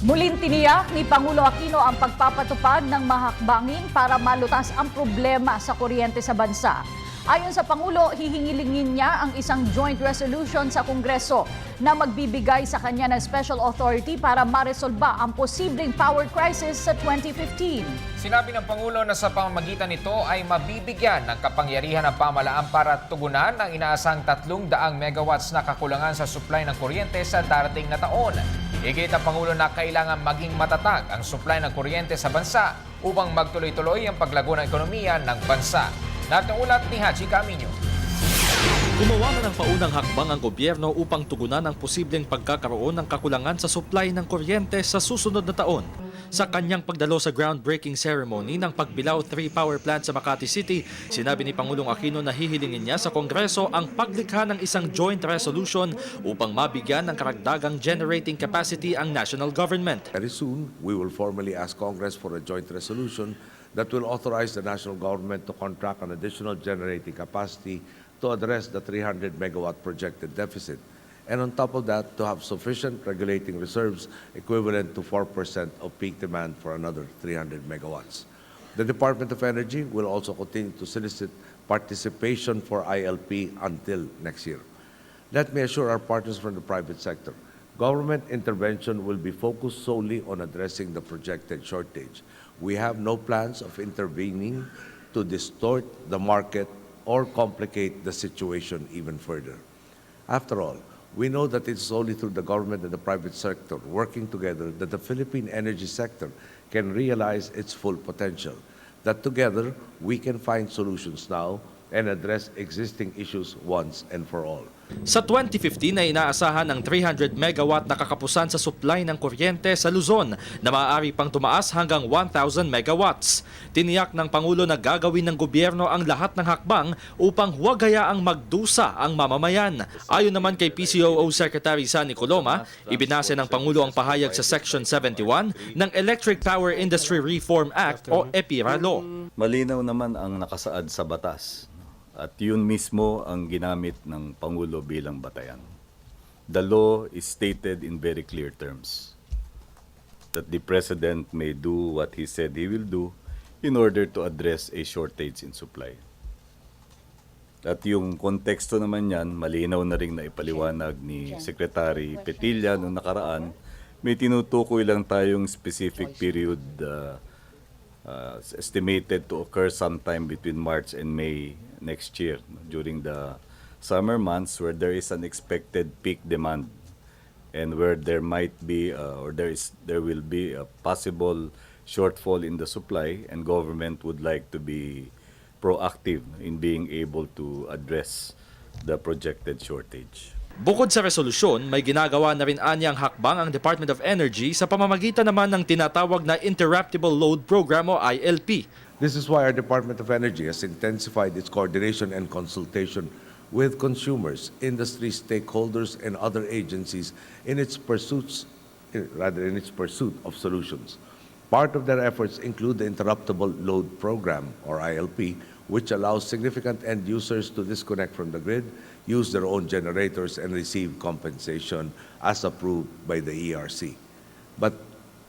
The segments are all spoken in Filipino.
Muling tiniyak ni Pangulo Aquino ang pagpapatupad ng mahakbangin para malutas ang problema sa kuryente sa bansa. Ayon sa Pangulo, hihingilingin niya ang isang joint resolution sa Kongreso na magbibigay sa kanya ng special authority para maresolba ang posibleng power crisis sa 2015. Sinabi ng Pangulo na sa pamamagitan nito ay mabibigyan ng kapangyarihan ng pamahalaan para tugunan ang inaasang 300 megawatts na kakulangan sa supply ng kuryente sa darating na taon. Higit ang Pangulo na kailangan maging matatag ang supply ng kuryente sa bansa upang magtuloy-tuloy ang paglago ng ekonomiya ng bansa. Ulat ni Haji Camino. Gumawa na ng paunang hakbang ang gobyerno upang tugunan ang posibleng pagkakaroon ng kakulangan sa supply ng kuryente sa susunod na taon. Sa kanyang pagdalo sa groundbreaking ceremony ng Pagbilao 3 Power Plant sa Makati City, sinabi ni Pangulong Aquino na hihilingin niya sa Kongreso ang paglikha ng isang joint resolution upang mabigyan ng karagdagang generating capacity ang national government. Very soon, we will formally ask Congress for a joint resolution that will authorize the national government to contract an additional generating capacity to address the 300 megawatt projected deficit. And on top of that, to have sufficient regulating reserves equivalent to 4% of peak demand for another 300 megawatts. The Department of Energy will also continue to solicit participation for ILP until next year. Let me assure our partners from the private sector, government intervention will be focused solely on addressing the projected shortage. We have no plans of intervening to distort the market or complicate the situation even further. After all, we know that it's only through the government and the private sector working together that the Philippine energy sector can realize its full potential. That together, we can find solutions now and address existing issues once and for all. Sa 2015 ay inaasahan ng 300 megawatt na kakapusan sa supply ng kuryente sa Luzon na maaari pang tumaas hanggang 1,000 megawatts. Tiniyak ng Pangulo na gagawin ng gobyerno ang lahat ng hakbang upang huwag hayaang magdusa ang mamamayan. Ayon naman kay PCOO Secretary Sani Coloma, ibinase ng Pangulo ang pahayag sa Section 71 ng Electric Power Industry Reform Act o EPIRA Law. Malinaw naman ang nakasaad sa batas. At yun mismo ang ginamit ng Pangulo bilang batayan. The law is stated in very clear terms that the President may do what he said he will do in order to address a shortage in supply. At yung konteksto naman yan, malinaw na rin na ipaliwanag ni Secretary Petilla noong nakaraan, may tinutukoy lang tayong specific period estimated to occur sometime between March and May next year, during the summer months where there is an expected peak demand and where there might be there will be a possible shortfall in the supply, and government would like to be proactive in being able to address the projected shortage. Bukod sa resolusyon, may ginagawa na rin anyang hakbang ang Department of Energy sa pamamagitan naman ng tinatawag na Interruptible Load Program o ILP. This is why our Department of Energy has intensified its coordination and consultation with consumers, industry stakeholders, and other agencies in its pursuit of solutions. Part of their efforts include the Interruptible Load Program, or ILP, which allows significant end users to disconnect from the grid, use their own generators, and receive compensation as approved by the ERC. But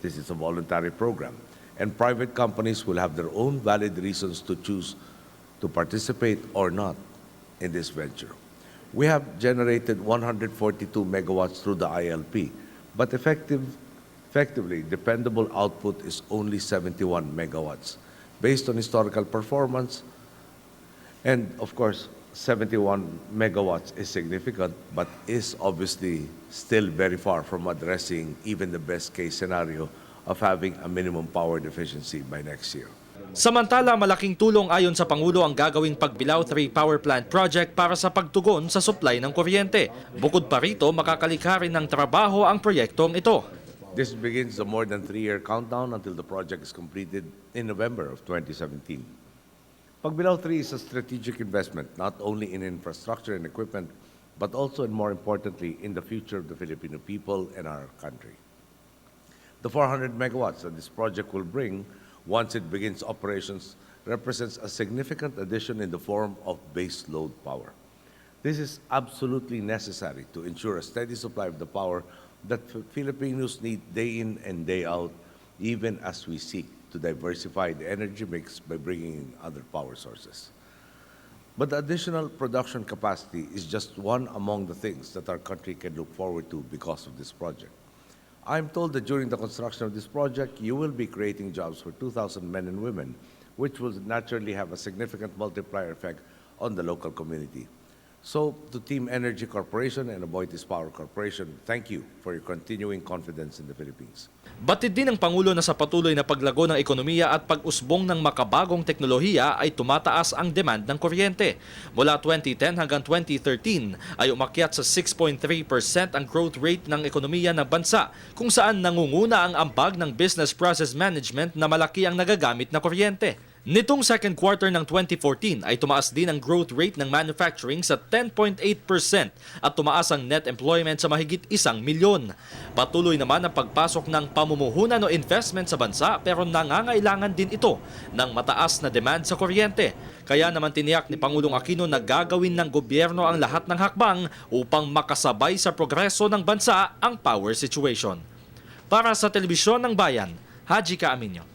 this is a voluntary program, and private companies will have their own valid reasons to choose to participate or not in this venture. We have generated 142 megawatts through the ILP, but effectively, dependable output is only 71 megawatts. Based on historical performance, and of course, 71 megawatts is significant, but is obviously still very far from addressing even the best case scenario of having a minimum power deficiency by next year. Samantala, malaking tulong ayon sa Pangulo ang gagawing Pagbilao 3 Power Plant Project para sa pagtugon sa supply ng kuryente. Bukod pa rito, makakalikha rin ng trabaho ang proyektong ito. This begins the more than 3-year countdown until the project is completed in November of 2017. Pagbilao 3 is a strategic investment not only in infrastructure and equipment, but also and more importantly in the future of the Filipino people and our country. The 400 megawatts that this project will bring once it begins operations represents a significant addition in the form of base load power. This is absolutely necessary to ensure a steady supply of the power that Filipinos need day in and day out, even as we seek to diversify the energy mix by bringing in other power sources. But the additional production capacity is just one among the things that our country can look forward to because of this project. I'm told that during the construction of this project, you will be creating jobs for 2,000 men and women, which will naturally have a significant multiplier effect on the local community. So, to Team Energy Corporation and Aboitiz Power Corporation, thank you for your continuing confidence in the Philippines. Batid din ng Pangulo na sa patuloy na paglago ng ekonomiya at pag-usbong ng makabagong teknolohiya ay tumataas ang demand ng kuryente. Mula 2010 hanggang 2013 ay umakyat sa 6.3% ang growth rate ng ekonomiya ng bansa, kung saan nangunguna ang ambag ng business process management na malaki ang nagagamit na kuryente. Nitong second quarter ng 2014 ay tumaas din ang growth rate ng manufacturing sa 10.8% at tumaas ang net employment sa mahigit 1 milyon. Patuloy naman ang pagpasok ng pamumuhunan o investment sa bansa, pero nangangailangan din ito ng mataas na demand sa kuryente. Kaya naman tiniyak ni Pangulong Aquino na gagawin ng gobyerno ang lahat ng hakbang upang makasabay sa progreso ng bansa ang power situation. Para sa Telebisyon ng Bayan, Haji Kaaminyo.